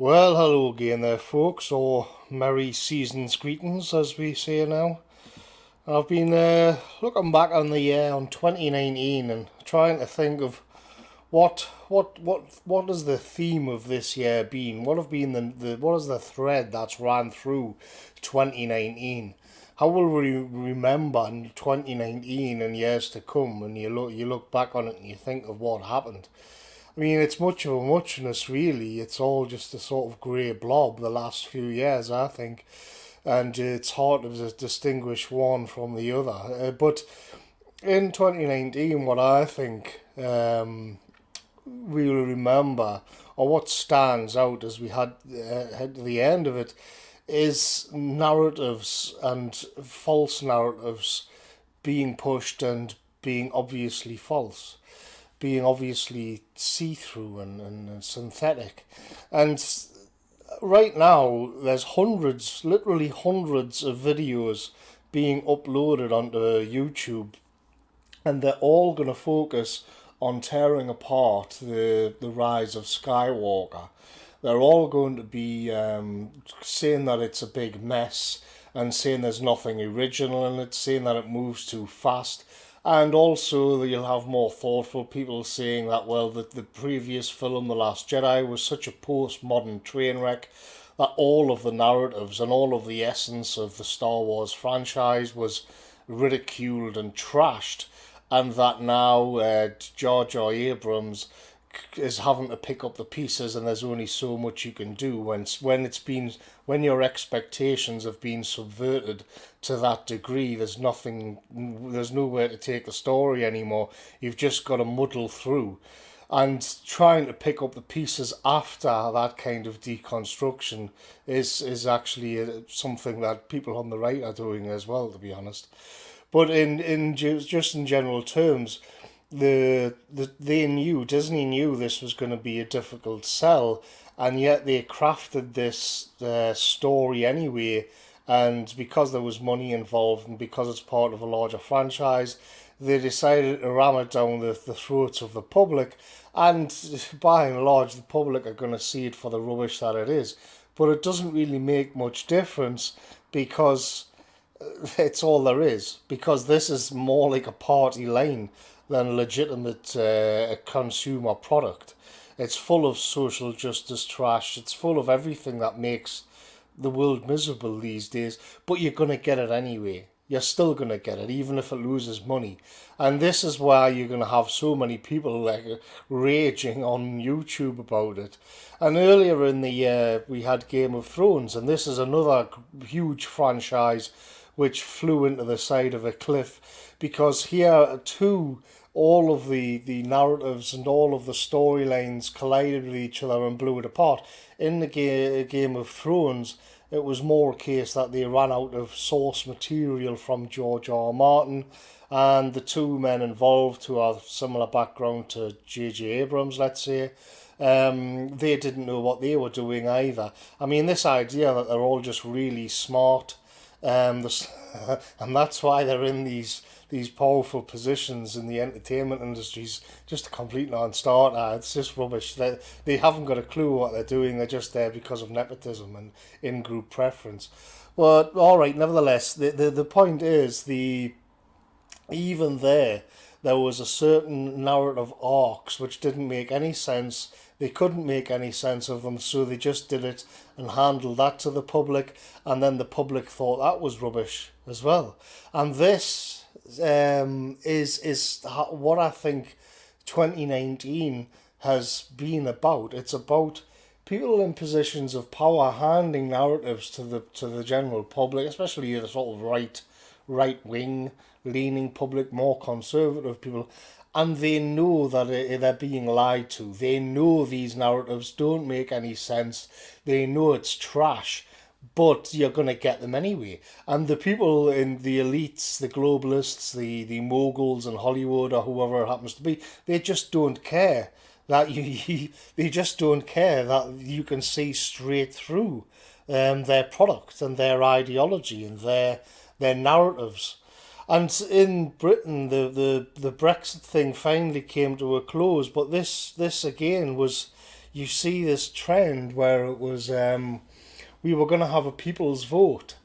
Well, hello again there, folks, or merry season's greetings, as we say now. I've been looking back on the year on 2019 and trying to think of what has the theme of this year been? What have been what is the thread that's ran through 2019? How will we remember 2019 and years to come when you look back on it and you think of what happened? I mean, it's much of a muchness, really. It's all just a sort of grey blob the last few years, I think. And it's hard to distinguish one from the other. But in 2019, what I think we will remember, or what stands out as we head to the end of it, is narratives and false narratives being pushed and being obviously false, being obviously see-through and synthetic. And right now, there's hundreds, literally hundreds of videos being uploaded onto YouTube, and they're all going to focus on tearing apart the rise of Skywalker. They're all going to be saying that it's a big mess and saying there's nothing original in it, saying that it moves too fast. And also, you'll have more thoughtful people saying that, well, the previous film, The Last Jedi, was such a postmodern train wreck that all of the narratives and all of the essence of the Star Wars franchise was ridiculed and trashed, and that now Jar Jar Abrams is having to pick up the pieces, and there's only so much you can do when your expectations have been subverted to that degree. There's nowhere to take the story anymore. You've just got to muddle through, and trying to pick up the pieces after that kind of deconstruction is actually something that people on the right are doing as well, to be honest. But just in general terms, Disney knew this was going to be a difficult sell, and yet they crafted this story anyway. And because there was money involved, and because it's part of a larger franchise, they decided to ram it down the throats of the public. And by and large, the public are going to see it for the rubbish that it is. But it doesn't really make much difference, because it's all there is, because this is more like a party line than a legitimate consumer product. It's full of social justice trash. It's full of everything that makes the world miserable these days, but you're going to get it anyway. You're still going to get it, even if it loses money. And this is why you're going to have so many people like raging on YouTube about it. And earlier in the year, we had Game of Thrones, and this is another huge franchise which flew into the side of a cliff, because here too all of the narratives and all of the storylines collided with each other and blew it apart. In the Game of Thrones, it was more a case that they ran out of source material from George R. R. Martin, and the two men involved, who have similar background to J.J. Abrams, let's say, they didn't know what they were doing either. I mean, this idea that they're all just really smart, and that's why they're in these powerful positions in the entertainment industries, just a complete non-starter. It's just rubbish. They haven't got a clue what they're doing. They're just there because of nepotism and in-group preference. But all right, nevertheless, the point is, even there was a certain narrative arcs which didn't make any sense. They couldn't make any sense of them, so they just did it and handled that to the public, and then the public thought that was rubbish as well. And this is what I think 2019 has been about. It's about people in positions of power handing narratives to the general public, especially the sort of right wing leaning public, more conservative people, and they know that they're being lied to. They know these narratives don't make any sense. They know it's trash, but you're going to get them anyway. And the people in the elites, the globalists, the moguls in Hollywood, or whoever it happens to be, they just don't care that they just don't care that you can see straight through their product and their ideology and their narratives. And in Britain, the Brexit thing finally came to a close, but this again was, you see this trend where it was we were going to have a people's vote,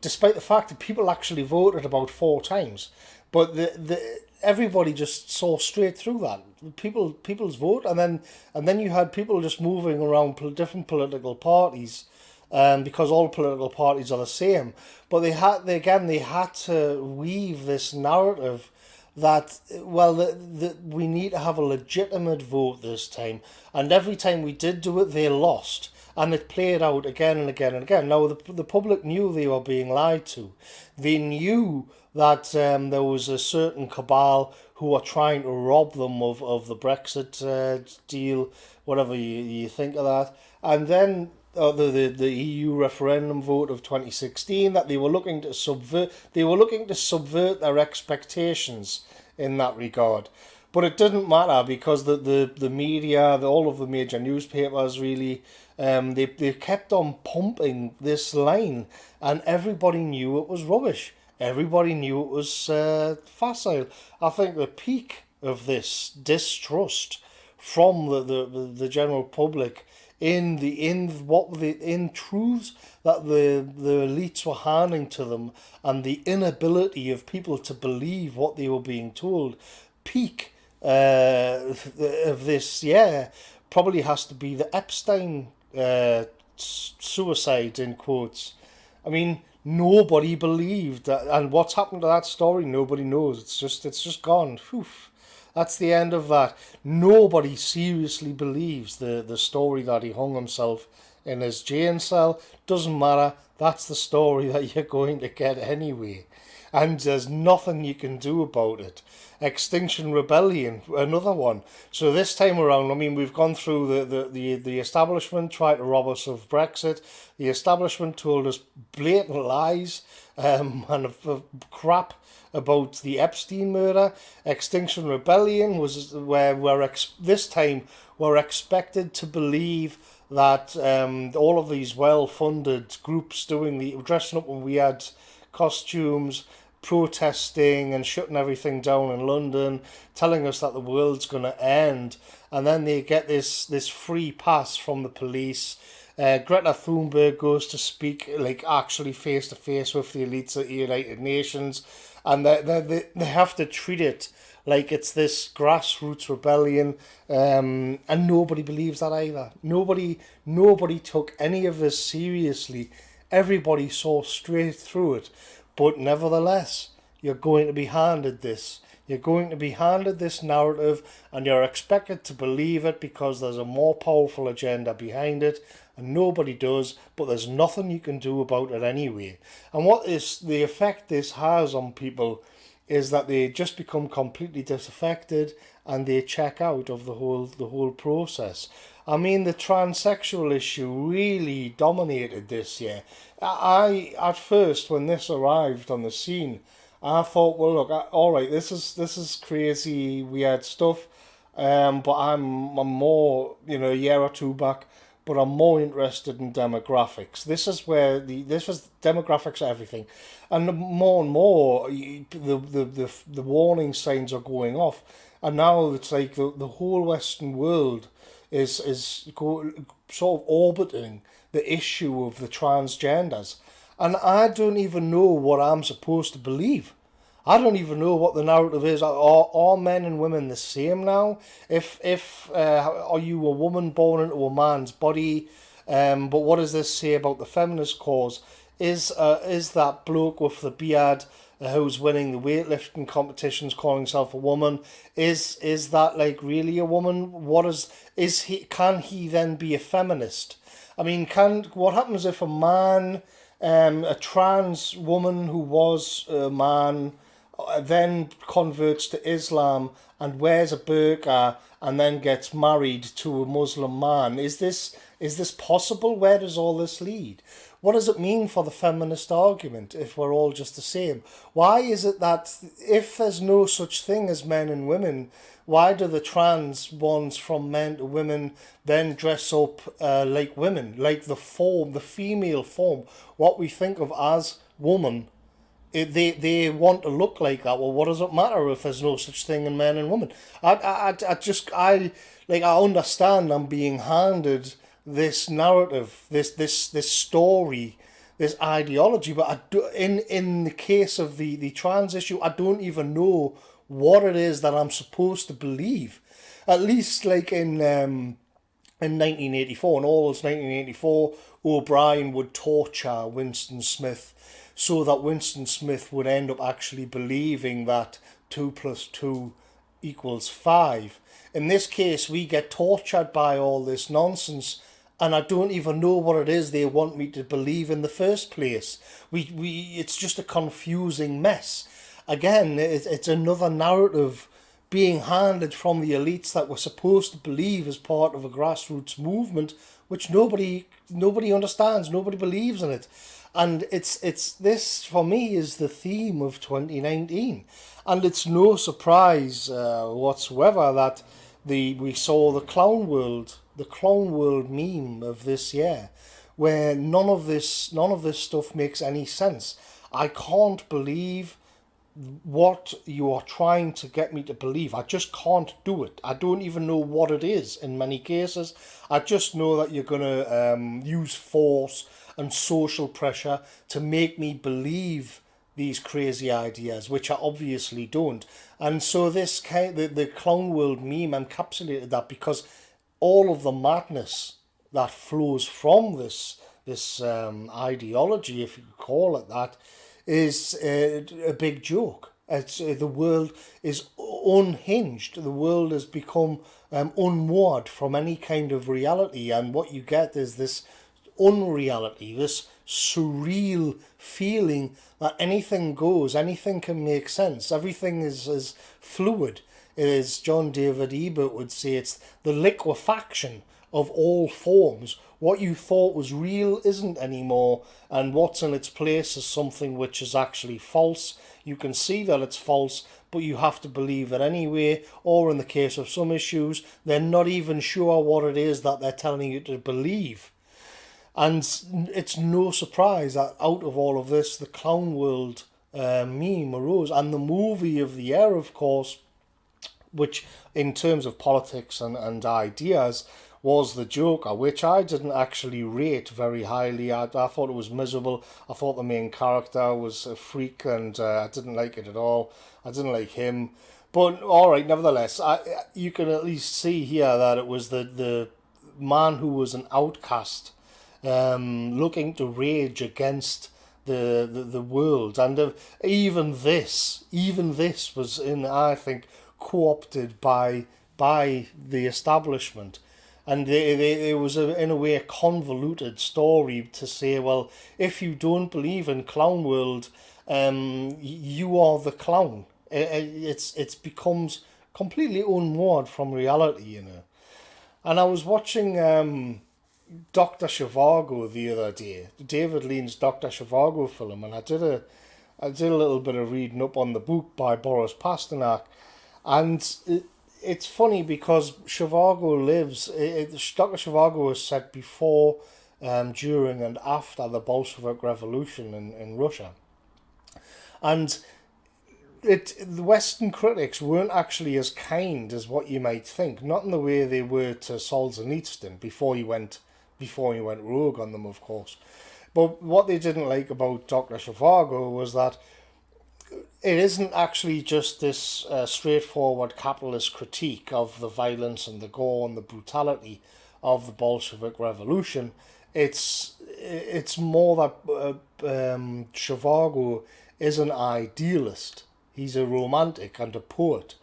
despite the fact that people actually voted about 4 times. But the everybody just saw straight through that people's vote, and then you had people just moving around different political parties, because all political parties are the same. But they had to weave this narrative that, well, we need to have a legitimate vote this time, and every time we did do it, they lost, and it played out again and again and again. Now the public knew they were being lied to. They knew that there was a certain cabal who were trying to rob them of the Brexit deal, whatever you think of that, and then the EU referendum vote of 2016, that they were looking to subvert their expectations in that regard. But it didn't matter, because the media, all of the major newspapers really, they kept on pumping this line, and everybody knew it was rubbish. Everybody knew it was facile. I think the peak of this distrust from the general public in truths that the elites were handing to them, and the inability of people to believe what they were being told, peak of this, yeah, probably has to be the Epstein suicide, in quotes. I mean, nobody believed that, and what's happened to that story, nobody knows. It's just gone. Whew. That's the end of that. Nobody seriously believes the story that he hung himself in his jail cell. Doesn't matter. That's the story that you're going to get anyway. And there's nothing you can do about it. Extinction Rebellion, another one. So this time around, I mean, we've gone through the establishment tried to rob us of Brexit. The establishment told us blatant lies and crap about the Epstein murder. Extinction Rebellion was where this time we're expected to believe that all of these well-funded groups dressing up when we had costumes, protesting and shutting everything down in London, telling us that the world's going to end, and then they get this free pass from the police. Greta Thunberg goes to speak, like, actually face to face with the elites at the United Nations, and they have to treat it like it's this grassroots rebellion, and nobody believes that either. Nobody took any of this seriously. Everybody saw straight through it. But nevertheless, you're going to be handed this. You're going to be handed this narrative, and you're expected to believe it because there's a more powerful agenda behind it, and nobody does, but there's nothing you can do about it anyway. And what is the effect this has on people is that they just become completely disaffected, and they check out of the whole process. I mean, the transsexual issue really dominated this year. I at first, when this arrived on the scene, I thought, well, look, all right, this is crazy, weird stuff, but I'm more, a year or two back, but I'm more interested in demographics. This is where this was demographics everything, and more the warning signs are going off, and now it's like the whole Western world is sort of orbiting the issue of the transgenders, and I don't even know what I'm supposed to believe. I don't even know what the narrative is. Are men and women the same now? If are you a woman born into a man's body? But what does this say about the feminist cause? Is that bloke with the beard who's winning the weightlifting competitions calling himself a woman? Is that like really a woman? Can he then be a feminist? I mean, what happens if a man, a trans woman who was a man, then converts to Islam and wears a burqa and then gets married to a Muslim man? Is this possible? Where does all this lead? What does it mean for the feminist argument if we're all just the same? Why is it that if there's no such thing as men and women, why do the trans ones from men to women then dress up like women, like the female form, what we think of as woman? they want to look like that. Well, what does it matter if there's no such thing in men and women? I understand I'm being handed this narrative, this story, this ideology, but in the case of the trans issue, I don't even know what it is that I'm supposed to believe. At least like in 1984, in Orwell's 1984, O'Brien would torture Winston Smith so that Winston Smith would end up actually believing that 2 plus 2 equals 5. In this case, we get tortured by all this nonsense, and I don't even know what it is they want me to believe in the first place. It's just a confusing mess. Again, it's another narrative being handed from the elites that we're supposed to believe as part of a grassroots movement, which nobody understands, nobody believes in it. And it's this for me is the theme of 2019, and it's no surprise whatsoever that we saw the clown world meme of this year, where none of this stuff makes any sense. I can't believe what you are trying to get me to believe. I just can't do it. I don't even know what it is in many cases. I just know that you're going to use force and social pressure to make me believe these crazy ideas, which I obviously don't. And so the clown world meme encapsulated that, because all of the madness that flows from this ideology, if you could call it that, is a big joke. It's the world is unhinged. The world has become unmoored from any kind of reality, and what you get is this unreality, this surreal feeling that anything goes, anything can make sense, everything is fluid. It is, John David Ebert would say, it's the liquefaction of all forms. What you thought was real isn't anymore, and what's in its place is something which is actually false. You can see that it's false, but you have to believe it anyway, or in the case of some issues, they're not even sure what it is that they're telling you to believe. And it's no surprise that out of all of this, the clown world meme arose, and the movie of the year, of course, which in terms of politics and ideas was The Joker, which I didn't actually rate very highly. I thought it was miserable. I thought the main character was a freak, and I didn't like it at all. I didn't like him. But all right, nevertheless, you can at least see here that it was the man who was an outcast, looking to rage against the world, and even this was I think, co-opted by the establishment. And it was in a way a convoluted story to say, well, if you don't believe in clown world, you are the clown. It's becomes completely unmoored from reality. And I was watching Dr. Zhivago the other day, David Lean's Dr. Zhivago film, and I did a little bit of reading up on the book by Boris Pasternak, and it's funny because Zhivago Dr. Zhivago was set before, during, and after the Bolshevik Revolution in Russia, and the Western critics weren't actually as kind as what you might think. Not in the way they were to Solzhenitsyn before he went rogue on them, of course. But what they didn't like about Dr. Zhivago was that it isn't actually just this straightforward capitalist critique of the violence and the gore and the brutality of the Bolshevik Revolution. It's more that Zhivago is an idealist. He's a romantic and a poet.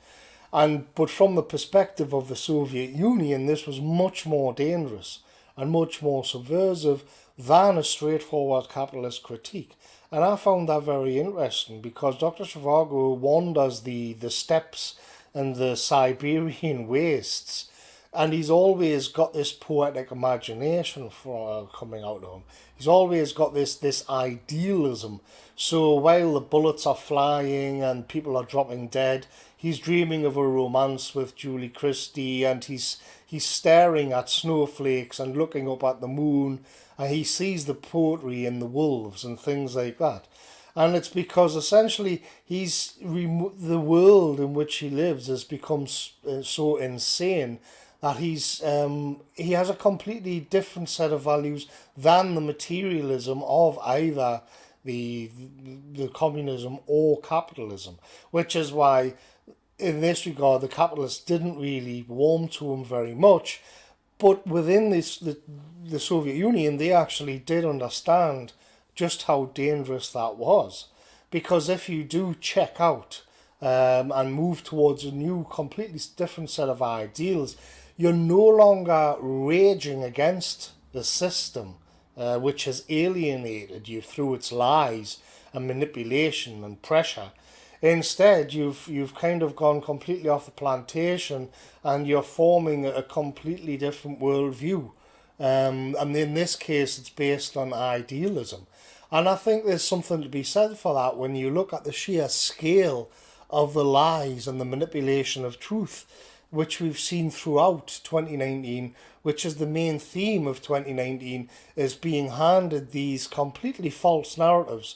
But from the perspective of the Soviet Union, this was much more dangerous and much more subversive than a straightforward capitalist critique. And I found that very interesting, because Dr. Zhivago wanders the steppes and the Siberian wastes, and he's always got this poetic imagination coming out of him. He's always got this idealism. So while the bullets are flying and people are dropping dead, he's dreaming of a romance with Julie Christie, and he's staring at snowflakes and looking up at the moon, and he sees the poetry in the wolves and things like that. And it's because essentially the world in which he lives has become so insane that he has a completely different set of values than the materialism of either the the communism or capitalism, which is why in this regard the capitalists didn't really warm to him very much. But within the Soviet Union, they actually did understand just how dangerous that was. Because if you do check out and move towards a new, completely different set of ideals, you're no longer raging against the system, which has alienated you through its lies and manipulation and pressure. Instead, you've kind of gone completely off the plantation, and you're forming a completely different worldview. And in this case, it's based on idealism. And I think there's something to be said for that when you look at the sheer scale of the lies and the manipulation of truth, which we've seen throughout 2019, which is the main theme of 2019, is being handed these completely false narratives.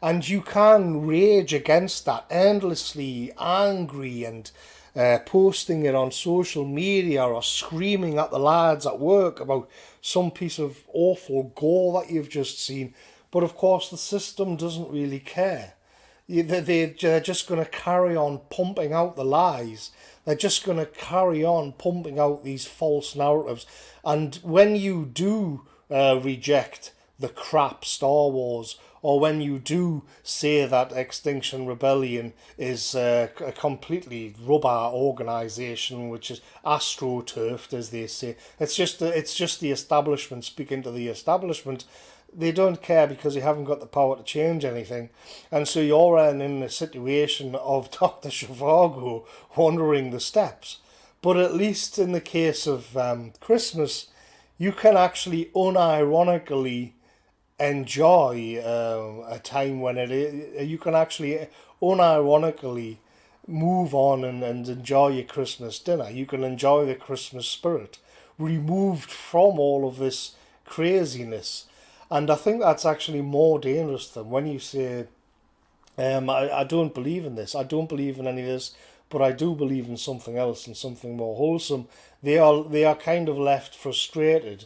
And you can rage against that, endlessly angry and posting it on social media or screaming at the lads at work about some piece of awful gore that you've just seen. But of course, the system doesn't really care. They're just going to carry on pumping out the lies. They're just going to carry on pumping out these false narratives. And when you do reject the crap Star Wars, or when you do say that Extinction Rebellion is a completely rubber organisation, which is astroturfed, as they say, it's just the establishment speaking to the establishment. They don't care because they haven't got the power to change anything. And so you're in a situation of Dr. Zhivago wandering the steps. But at least in the case of Christmas, you can actually unironically enjoy a time when you can actually unironically move on and enjoy your Christmas dinner. You can enjoy the Christmas spirit, removed from all of this craziness. And I think that's actually more dangerous than when you say, I don't believe in this, I don't believe in any of this, but I do believe in something else and something more wholesome. They are kind of left frustrated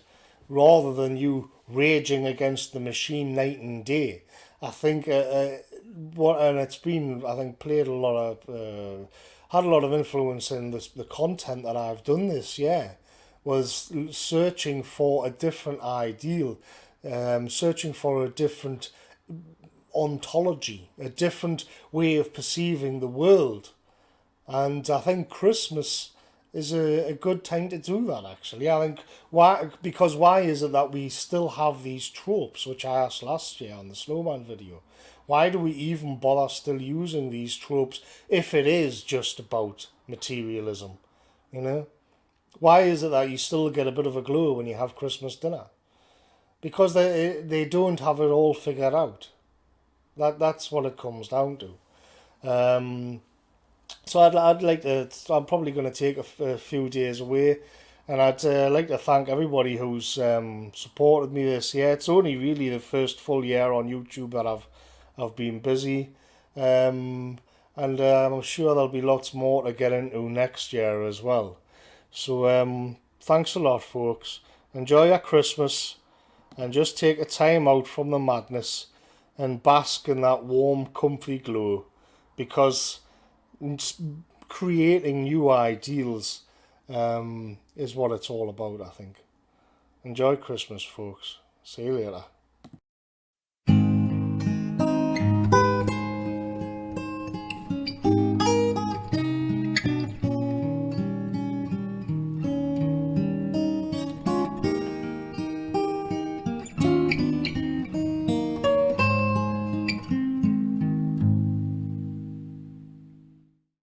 rather than you raging against the machine night and day. I think and it's been, I think, played a lot of had a lot of influence in the content that I've done this year, was searching for a different ideal, searching for a different ontology, a different way of perceiving the world. And I think Christmas is a good time to do that, actually. I think why is it that we still have these tropes, which I asked last year on the Snowman video? Why do we even bother still using these tropes if it is just about materialism? You know? Why is it that you still get a bit of a glow when you have Christmas dinner? Because they don't have it all figured out. That's what it comes down to. So I'd like to. I'm probably going to take a few days away, and I'd like to thank everybody who's supported me this year. It's only really the first full year on YouTube that I've been busy, and I'm sure there'll be lots more to get into next year as well. So thanks a lot, folks. Enjoy your Christmas, and just take a time out from the madness and bask in that warm, comfy glow, because creating new ideals is what it's all about, I think. Enjoy Christmas, folks. See you later.